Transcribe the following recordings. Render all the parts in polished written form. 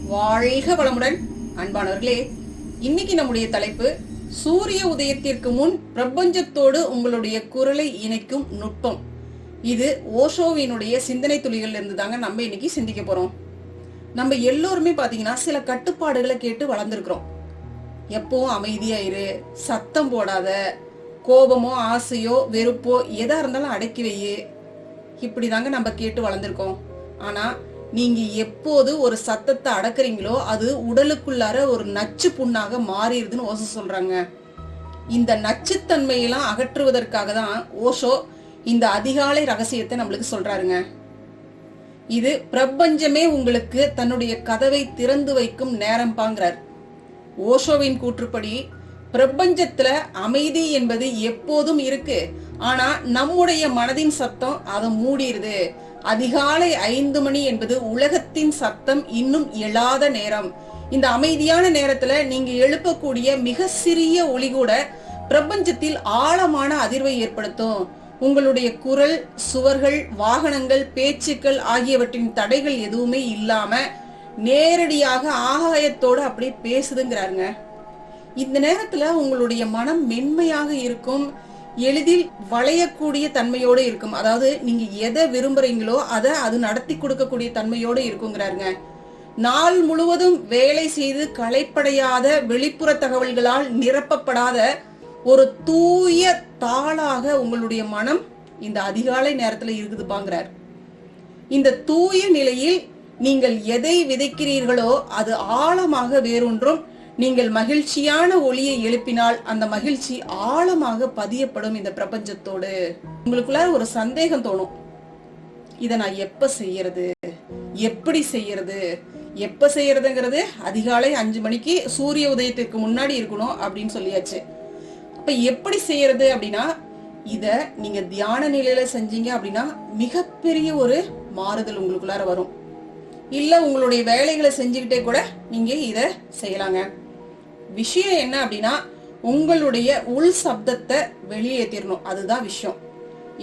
வாழ்க வளமுடன் அன்பானவர்களே, இன்னைக்கு நம்முடைய தலைப்பு சூரிய உதயத்திற்கு முன் பிரபஞ்சத்தோடு உங்களுடைய குரலை இணைக்கும் நுட்பம். இது ஓஷோவினுடைய சிந்தனை துளிகள் இருந்து தாங்க நம்ம இன்னைக்கு சிந்திக்க போறோம். நம்ம எல்லோருமே பாத்தீங்கன்னா சில கட்டுப்பாடுகளை கேட்டு வளர்ந்துருக்கிறோம். எப்பவும் அமைதியாயிரு, சத்தம் போடாத, கோபமோ ஆசையோ வெறுப்போ எதா இருந்தாலும் அடக்கி வையே, இப்படிதாங்க நம்ம கேட்டு வளர்ந்துருக்கோம். ஆனா நீங்க எப்போது ஒரு சத்தத்தை அடக்குறீங்களோ அது உடலுக்குள்ளார ஒரு நச்சு புண்ணாக மாறிடுதுன்னு ஓஷோ சொல்றாங்க. இந்த நச்சுத்தன்மையெல்லாம் அகற்றுவதற்காக தான் ஓஷோ இந்த அதிகாலை ரகசியத்தை நம்மளுக்கு சொல்றாருங்க. இது பிரபஞ்சமே உங்களுக்கு தன்னுடைய கதவை திறந்து வைக்கும் நேரம் பாங்கிறார். ஓஷோவின் கூற்றுப்படி பிரபஞ்சத்துல அமைதி என்பது எப்போதும் இருக்கு. ஆனா நம்முடைய மனதின் சத்தம் அதை மூடிடுது. அதிகாலை 5 மணி என்பது உலகத்தின் சத்தம் இன்னும் எழாத நேரம். இந்த அமைதியான நேரத்துல நீங்க எழுப்பக்கூடிய மிக சிறிய ஒலி கூட பிரபஞ்சத்தில் ஆழமான அதிர்வை ஏற்படுத்தும். உங்களுடைய குரல், சுவர்கள், வாகனங்கள், பேச்சுக்கள் ஆகியவற்றின் தடைகள் எதுவுமே இல்லாம நேரடியாக ஆகாயத்தோட அப்படி பேசுதுங்கிறாருங்க. இந்த நேரத்துல உங்களுடைய மனம் மென்மையாக இருக்கும், எளிதில் வளையக்கூடிய தன்மையோடு இருக்கும். அதாவது நீங்க எதை விரும்புறீங்களோ அதை அது நடத்தி கொடுக்கக்கூடிய தன்மையோடு இருக்குங்கிறாருங்க. நாள் முழுவதும் வேலை செய்து களைப்படையாத, வெளிப்புற தகவல்களால் நிரப்பப்படாத ஒரு தூய தாளாக உங்களுடைய மனம் இந்த அதிகாலை நேரத்துல இருக்குது பாங்கிறார். இந்த தூய நிலையில் நீங்கள் எதை விதைக்கிறீர்களோ அது ஆழமாக வேறொன்றும். நீங்கள் மகிழ்ச்சியான ஒளியை எழுப்பினால் அந்த மகிழ்ச்சி ஆழமாக பதியப்படும் இந்த பிரபஞ்சத்தோடு. உங்களுக்குள்ள ஒரு சந்தேகம் தோணும், இதை நான் எப்ப செய்யறது, எப்படி செய்யறது? எப்ப செய்யறதுங்கிறது அதிகாலை 5 மணிக்கு சூரிய உதயத்திற்கு முன்னாடி இருக்கணும் அப்படின்னு சொல்லியாச்சு. அப்ப எப்படி செய்யறது அப்படின்னா, இத நீங்க தியான நிலையில செஞ்சீங்க அப்படின்னா மிகப்பெரிய ஒரு மாறுதல் உங்களுக்குள்ளார வரும். இல்ல உங்களுடைய வேலைகளை செஞ்சுக்கிட்டே கூட நீங்க இத செய்யலாங்க. விஷயம் என்ன அப்படின்னா, உங்களுடைய உள் சப்தத்தை வெளியேற்றிடணும். அதுதான் விஷயம்.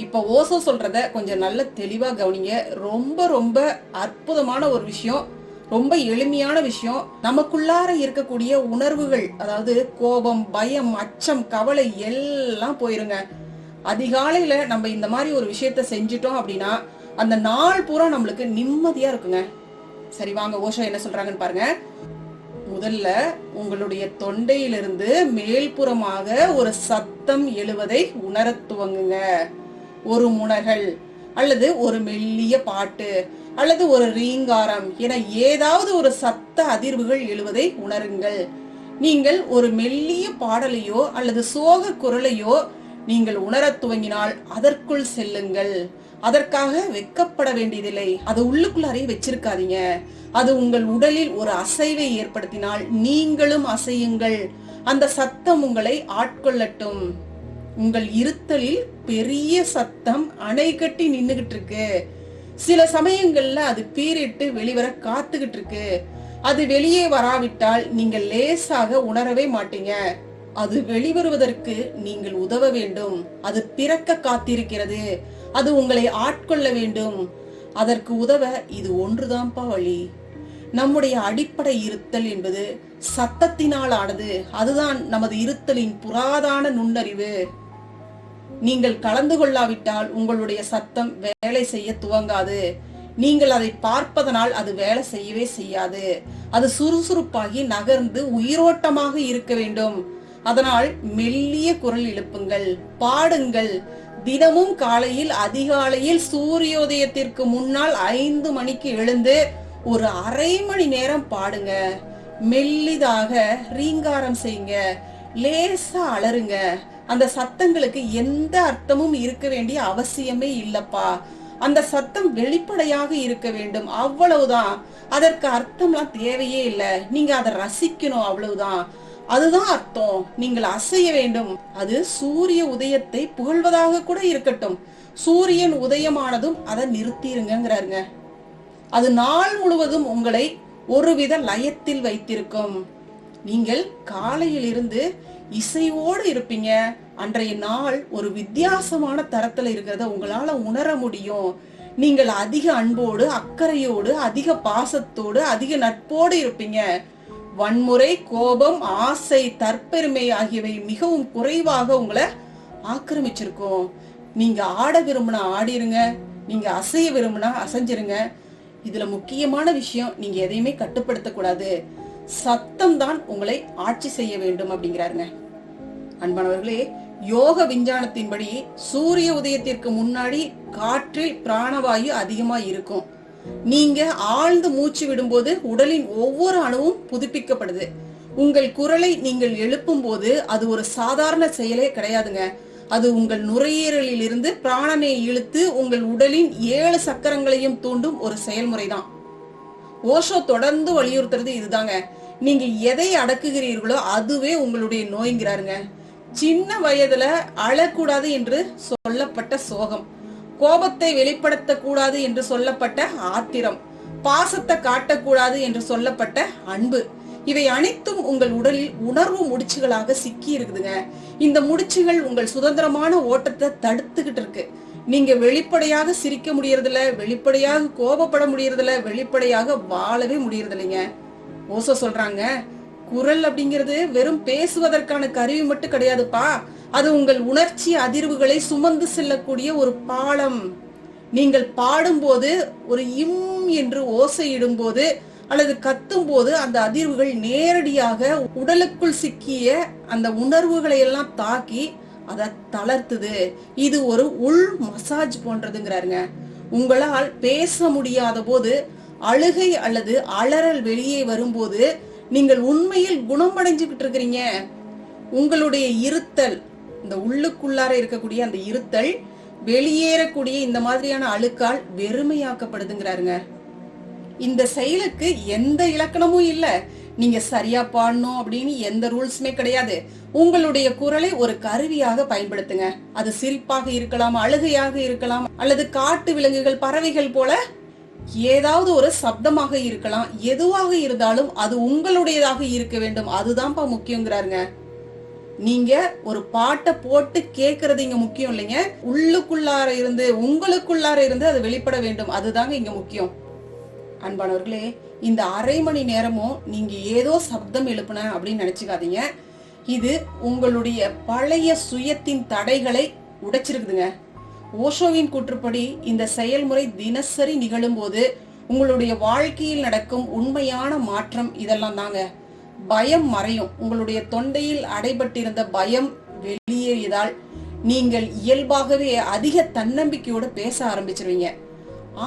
இப்ப ஓஷோ சொல்றத கொஞ்சம் நல்ல தெளிவா கவனிங்க. ரொம்ப ரொம்ப அற்புதமான ஒரு விஷயம், ரொம்ப எளிமையான விஷயம். நமக்குள்ளார இருக்கக்கூடிய உணர்வுகள், அதாவது கோபம், பயம், அச்சம், கவலை எல்லாம் போயிருங்க. அதிகாலையில நம்ம இந்த மாதிரி ஒரு விஷயத்த செஞ்சுட்டோம் அப்படின்னா அந்த நாள் பூரா நம்மளுக்கு நிம்மதியா இருக்குங்க. சரி, வாங்க ஓஷோ என்ன சொல்றாங்கன்னு பாருங்க. முதல்ல உங்களுடைய தொண்டையிலிருந்து மேல்புறமாக ஒரு சத்தம் எழுவதை உணரத் துவங்குங்க. ஒரு முனகல் அல்லது ஒரு மெல்லிய பாட்டு அல்லது ஒரு ரீங்காரம் என ஏதாவது ஒரு சத்த அதிர்வுகள் எழுவதை உணருங்கள். நீங்கள் ஒரு மெல்லிய பாடலையோ அல்லது சோக குரலையோ நீங்கள் உணரத் துவங்கினால் அதற்குள் செல்லுங்கள். அதற்காக வெக்கப்பட வேண்டியதில்லை. அது உள்ளுக்குள்ளாரே வச்சிருக்காதீங்க. அது உங்கள் உடலில் ஒரு அசைவை ஏற்படுத்தினால் நீங்களும் அசையுங்கள். அந்த சத்தம் உங்களை ஆட்கொள்ளட்டும். உங்கள் இருத்தலில் பெரிய சத்தம் அணை கட்டி நின்னுகிட்டு இருக்கு. சில சமயங்கள்ல அது பீரிட்டு வெளிவர காத்துக்கிட்டு இருக்கு. அது வெளியே வராவிட்டால் நீங்கள் லேசாக உணரவே மாட்டீங்க. அது வெளிவருவதற்கு நீங்கள் உதவ வேண்டும். அது பிறக்க காத்திருக்கிறது. அது உங்களை ஆட்கொள்ள வேண்டும். அதற்கு உதவ இது ஒன்றுதான்ப்பா வழி. நம்முடைய அடிப்படை இருத்தல் என்பது சத்தத்தினால் ஆனது. அதுதான் நமது இருத்தலின் புராதான நுண்ணறிவு. நீங்கள் கலந்து கொள்ளாவிட்டால் உங்களுடைய சத்தம் வேலை செய்ய துவங்காது. நீங்கள் அதை பார்ப்பதனால் அது வேலை செய்யவே செய்யாது. அது சுறுசுறுப்பாகி நகர்ந்து உயிரோட்டமாக இருக்க வேண்டும். அதனால் மெல்லிய குரல் எழுப்புங்கள், பாடுங்கள். தினமும் காலையில் அதிகாலையில் சூரியோதயத்திற்கு முன்னால் 5 மணிக்கு எழுந்து ஒரு அரை மணி நேரம் பாடுங்க. மெல்லிதாக ரீங்காரம் செய்யுங்க, லேசா அலறுங்க. அந்த சத்தங்களுக்கு எந்த அர்த்தமும் இருக்க வேண்டிய அவசியமே இல்லப்பா. அந்த சத்தம் வெளிப்படையாக இருக்க வேண்டும், அவ்வளவுதான். அதற்கு அர்த்தம்லாம் தேவையே இல்லை. நீங்க அதை ரசிக்கணும், அவ்வளவுதான். அதுதான் அர்த்தம். நீங்கள் அசைய வேண்டும். அது சூரிய உதயத்தை புகழ்வதாக கூட இருக்கட்டும். சூரியன் உதயமானதும் அதை நிறுத்திருங்கிறாருங்க. அது நாள் முழுவதும் உங்களை ஒருவித லயத்தில் வைத்திருக்கும். நீங்கள் காலையில் இருந்து இசையோடு இருப்பீங்க. அன்றைய நாள் ஒரு வித்தியாசமான தரத்துல இருக்கிறத உங்களால உணர முடியும். நீங்கள் அதிக அன்போடு, அக்கறையோடு, அதிக பாசத்தோடு, அதிக நட்போடு இருப்பீங்க. வன்முறை, கோபம், ஆசை, தற்பெருமை ஆகியவை மிகவும் குறைவாக உங்களை ஆக்கிரமிச்சிருக்கும். நீங்க ஆட விரும்பினா ஆடிருங்க, நீங்க அசைய விரும்பினா அசைஞ்சிருங்க. இதுல முக்கியமான விஷயம், நீங்க எதையுமே கட்டுப்படுத்த கூடாது. சத்தம் தான் உங்களை ஆட்சி செய்ய வேண்டும் அப்படிங்கிறாருங்க. அன்பானவர்களே, யோக விஞ்ஞானத்தின்படி சூரிய உதயத்திற்கு முன்னாடி காற்றில் பிராணவாயு அதிகமா இருக்கும். நீங்க ஆழ்ந்து மூச்சு விடும்போது உடலின் ஒவ்வொரு அணுவும் புதுப்பிக்கப்படுது. உங்கள் குரலை நீங்கள் எழுப்பும் போது அது ஒரு சாதாரண செயலே கிடையாதுங்க. அது உங்கள் நுரையீரலில் இருந்து பிராணனை இழுத்து உங்கள் உடலின் 7 சக்கரங்களையும் தூண்டும் ஒரு செயல்முறைதான். ஓஷோ தொடர்ந்து வலியுறுத்துறது இதுதாங்க. நீங்க எதை அடக்குகிறீர்களோ அதுவே உங்களுடைய நோய்ங்கிறாருங்க. சின்ன வயதுல அழக்கூடாது என்று சொல்லப்பட்ட சோகம், கோபத்தை வெளிப்படுத்த கூடாது என்று சொல்லப்பட்ட ஆத்திரம், பாசத்தை காட்டக்கூடாது என்று சொல்லப்பட்ட அன்பு, இவை அனைத்தும் உங்கள் உடலில் உணர்வு முடிச்சுகளாக சிக்கி இருக்குதுங்க. இந்த முடிச்சுகள் உங்கள் சுதந்திரமான ஓட்டத்தை தடுத்துக்கிட்டு இருக்கு. நீங்க வெளிப்படையாக சிரிக்க முடியறதில்ல, வெளிப்படையாக கோபப்பட முடியறதில்ல, வெளிப்படையாக வாழவே முடியறது இல்லைங்க. ஓசோ சொல்றாங்க, குரல் அப்படிங்கிறது வெறும் பேசுவதற்கான கருவி மட்டும் கிடையாதுப்பா, அது உங்கள் உணர்ச்சி அதிர்வுகளை சுமந்து செல்லக்கூடிய ஒரு பாலம். நீங்கள் பாடும்போது, ஒரு இம் என்று ஓசையிடும் போது அல்லது கத்தும் போது அந்த அதிர்வுகள் நேரடியாக உடலுக்குள் சிக்கிய அந்த உணர்வுகளை எல்லாம் தாக்கி அதை தளர்த்துது. இது ஒரு உள் மசாஜ் போன்றதுங்கிறாருங்க. உங்களால் பேச முடியாத போது, அழுகை அல்லது அலறல் வெளியே வரும்போது நீங்கள் உண்மையில் குணமடைஞ்சுக்கிட்டு இருக்கிறீங்க. உங்களுடைய இருத்தல், இந்த உள்ளுக்குள்ளார இருக்கக்கூடிய அந்த இருத்தல் வெளியேறக்கூடிய இந்த மாதிரியான அழுக்கால் வெறுமையாக்கப்படுதுங்கிறாருங்க. இந்த செயலுக்கு எந்த இலக்கணமும் இல்ல. நீங்க சரியா பாடணும் அப்படின்னு எந்த ரூல்ஸுமே கிடையாது. உங்களுடைய குரலை ஒரு கருவியாக பயன்படுத்துங்க. அது சிரிப்பாக இருக்கலாம், அழுகையாக இருக்கலாம், அல்லது காட்டு விலங்குகள், பறவைகள் போல ஏதாவது ஒரு சப்தமாக இருக்கலாம். எதுவாக இருந்தாலும் அது உங்களுடையதாக இருக்க வேண்டும். அதுதான்ப்பா முக்கியங்கிறாருங்க. நீங்க ஒரு பாட்டை போட்டு கேட்கறது இங்க முக்கியம் இல்லைங்க. உள்ளுக்குள்ளார இருந்து, உங்களுக்குள்ளார இருந்து அது வெளிப்பட வேண்டும். அதுதாங்க இங்க முக்கியம். அன்பானவர்களே, இந்த அரை மணி நேரமும் நீங்க ஏதோ சப்தம் எழுப்புன அப்படின்னு நினைச்சுக்காதீங்க. இது உங்களுடைய பழைய சுயத்தின் தடைகளை உடைச்சிருக்குதுங்க. ஓஷோவின் கூற்றுப்படி இந்த செயல்முறை தினசரி நிகழும் போது உங்களுடைய வாழ்க்கையில் நடக்கும் உண்மையான மாற்றம் இதெல்லாம் தாங்க. பயம் மறையும். உங்களுடைய தொண்டையில் அடைபட்டிருந்த பயம் வெளியேறியதால் நீங்கள் இயல்பாகவே அதிக தன்னம்பிக்கையோட பேச ஆரம்பிச்சிருவீங்க.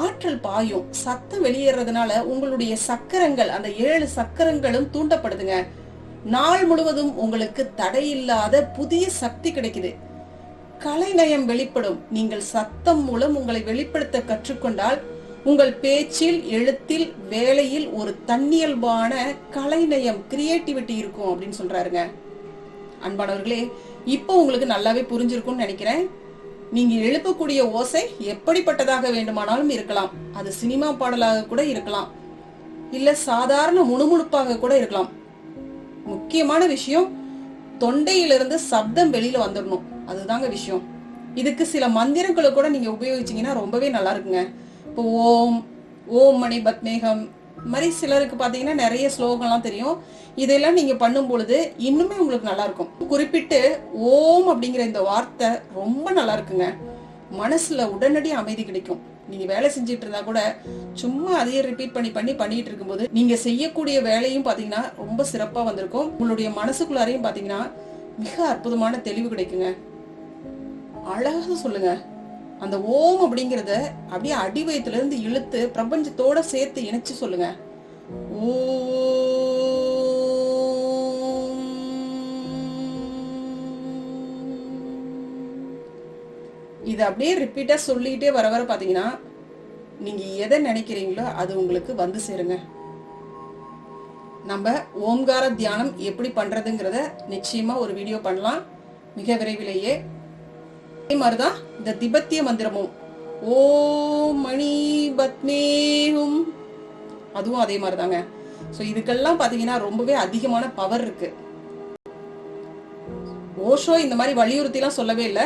ஆற்றல் பாயும். சத்தம் வெளியேறதுனால உங்களுடைய சக்கரங்கள், அந்த 7 சக்கரங்களும் தூண்டப்படுதுங்க. நாள் முழுவதும் உங்களுக்கு தடையில்லாத புதிய சக்தி கிடைக்குது. கலைநயம் வெளிப்படும். நீங்கள் சத்தம் மூலம் உங்களை வெளிப்படுத்த கற்றுக்கொண்டால் உங்கள் பேச்சில், எழுத்தில், வேலையில் ஒரு தன்னியல்பான கலைநயம், கிரியேட்டிவிட்டி இருக்கும் அப்படின்னு சொல்றாருங்க. அன்பானவர்களே, இப்போ உங்களுக்கு நல்லாவே புரிஞ்சிருக்கும்னு நினைக்கிறேன். நீங்க எழுப்பக்கூடிய ஓசை எப்படிப்பட்டதாக வேண்டுமானாலும் இருக்கலாம். அது சினிமா பாடலாக கூட இருக்கலாம், இல்ல சாதாரண முணுமுணுப்பாக கூட இருக்கலாம். முக்கியமான விஷயம், தொண்டையிலிருந்து சப்தம் வெளியில வந்துடணும். அதுதாங்க விஷயம். இதுக்கு சில மந்திரங்களை கூட நீங்க உபயோகிச்சீங்கன்னா ரொம்பவே நல்லா இருக்குங்க. இப்போ ஓம், ஓம் மணி பத்மேகம் மாதிரி சிலருக்கு பாத்தீங்கன்னா நிறைய ஸ்லோகம்லாம் தெரியும். இதெல்லாம் நீங்க பண்ணும் பொழுது இன்னுமே உங்களுக்கு நல்லா இருக்கும். குறிப்பிட்டு ஓம் அப்படிங்கிற இந்த வார்த்தை ரொம்ப நல்லா இருக்குங்க. மனசுல உடனடி அமைதி கிடைக்கும். நீங்க வேலை செஞ்சுட்டு இருந்தா கூட சும்மா அதையே ரிப்பீட் பண்ணிட்டு இருக்கும்போது நீங்க செய்யக்கூடிய வேலையும் பாத்தீங்கன்னா ரொம்ப சிறப்பா வந்திருக்கும். உங்களுடைய மனசுக்குள்ளாரையும் பாத்தீங்கன்னா மிக அற்புதமான தெளிவு கிடைக்குங்க. அழகா சொல்லுங்க. அந்த ஓம் அப்படிங்கறத அப்படியே அடி வயிற்றுல இருந்து இழுத்து பிரபஞ்சத்தோட சேர்த்து இணைச்சு சொல்லுங்க. இது அப்படியே ரிப்பீட்டா சொல்லிட்டே வர வர பாத்தீங்கன்னா நீங்க எதை நினைக்கிறீங்களோ அது உங்களுக்கு வந்து சேருங்க. நம்ம ஓம்கார தியானம் எப்படி பண்றதுங்கிறத நிச்சயமா ஒரு வீடியோ பண்ணலாம் மிக விரைவிலேயே. அதே மாதிரிதான் இந்த திபெத்திய மந்திரமும் ஓம் மணி பத்மேஹும், அதுவும் அதே மாதிரிதாங்க. சோ இதுக்கெல்லாம் பாத்தீங்கன்னா ரொம்பவே அதிகமான பவர் இருக்கு. ஓஷோ இந்த மாதிரி வலியுறுத்தி எல்லாம் சொல்லவே இல்லை.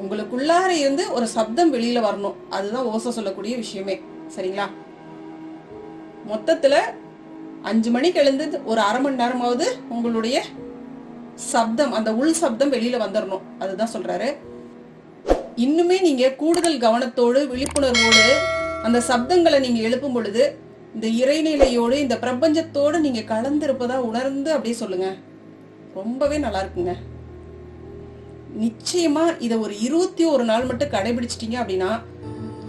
உங்களுக்குள்ளார இருந்து ஒரு சப்தம் வெளியில வரணும். அதுதான் ஓசை சொல்லக்கூடிய விஷயமே. சரிங்களா? மொத்தத்துல 5 மணிக்கு எழுந்து ஒரு அரை மணி நேரமாவது உங்களுடைய சப்தம், அந்த உள் சப்தம் வெளியில வந்துடணும். அதுதான் சொல்றாரு. இன்னுமே நீங்க கூடுதல் கவனத்தோடு விழிப்புணர்வோடு அந்த சப்தங்களை நீங்க எழுப்பும் பொழுது இந்த இறைநிலையோடு இந்த பிரபஞ்சத்தோடு நீங்க கலந்திருப்பதா உணர்ந்து அப்படியே சொல்லுங்க. ரொம்பவே நல்லா இருக்குங்க. நிச்சயமா இதை ஒரு 21 நாள் மட்டும் கடைபிடிச்சிட்டீங்க அப்படின்னா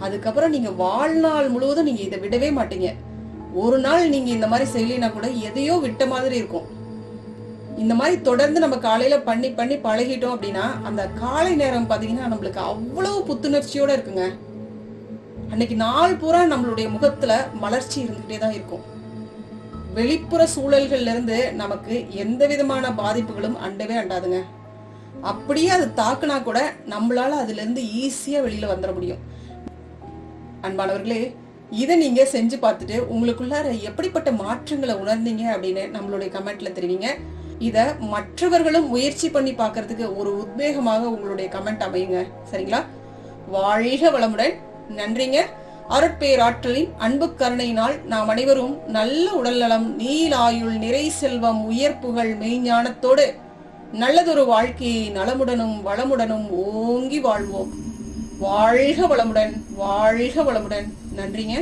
அதுக்கப்புறம் நீங்க வாழ்நாள் முழுவதும் நீங்க இதை விடவே மாட்டீங்க. ஒரு நாள் நீங்க இந்த மாதிரி செய்யலைன்னா கூட எதையோ விட்ட மாதிரி இருக்கும். இந்த மாதிரி தொடர்ந்து நம்ம காலையில பண்ணி பண்ணி பழகிட்டோம் அப்படின்னா அந்த காலை நேரம் பாத்தீங்கன்னா நம்மளுக்கு அவ்வளவு புத்துணர்ச்சியோட இருக்குங்க. அன்னைக்கு நாள் பூரா நம்மளுடைய முகத்துல மலர்ச்சி இருந்துகிட்டே தான் இருக்கும். வெளிப்புற சூழல்கள்ல இருந்து நமக்கு எந்த விதமான பாதிப்புகளும் அண்டவே அண்டாதுங்க. அப்படியே அது தாக்குனா கூட நம்மளால அதுல இருந்து ஈஸியா வெளியில வந்துட முடியும். அன்பானவர்களே, இதை நீங்க செஞ்சு பார்த்துட்டு உங்களுக்குள்ளார எப்படிப்பட்ட மாற்றங்களை உணர்ந்தீங்க அப்படின்னு நம்மளுடைய கமெண்ட்ல தெரிவிங்க. இத மற்றவர்களும் முயற்சி பண்ணி பார்க்கறதுக்கு ஒரு உத்வேகமாக உங்களுடைய கமெண்ட் அமையுங்க. சரிங்களா? வாழ்க வளமுடன். நன்றிங்க. அருட்பேராற்றலின் அன்பு கருணையினால் நாம் அனைவரும் நல்ல உடல்நலம், நீலாயுள், நிறை செல்வம், உயர்ப்புகள், மெய்ஞானத்தோடு நல்லதொரு வாழ்க்கையை நலமுடனும் வளமுடனும் ஓங்கி வாழ்வோம். வாழ்க வளமுடன். வாழ்க வளமுடன். நன்றிங்க.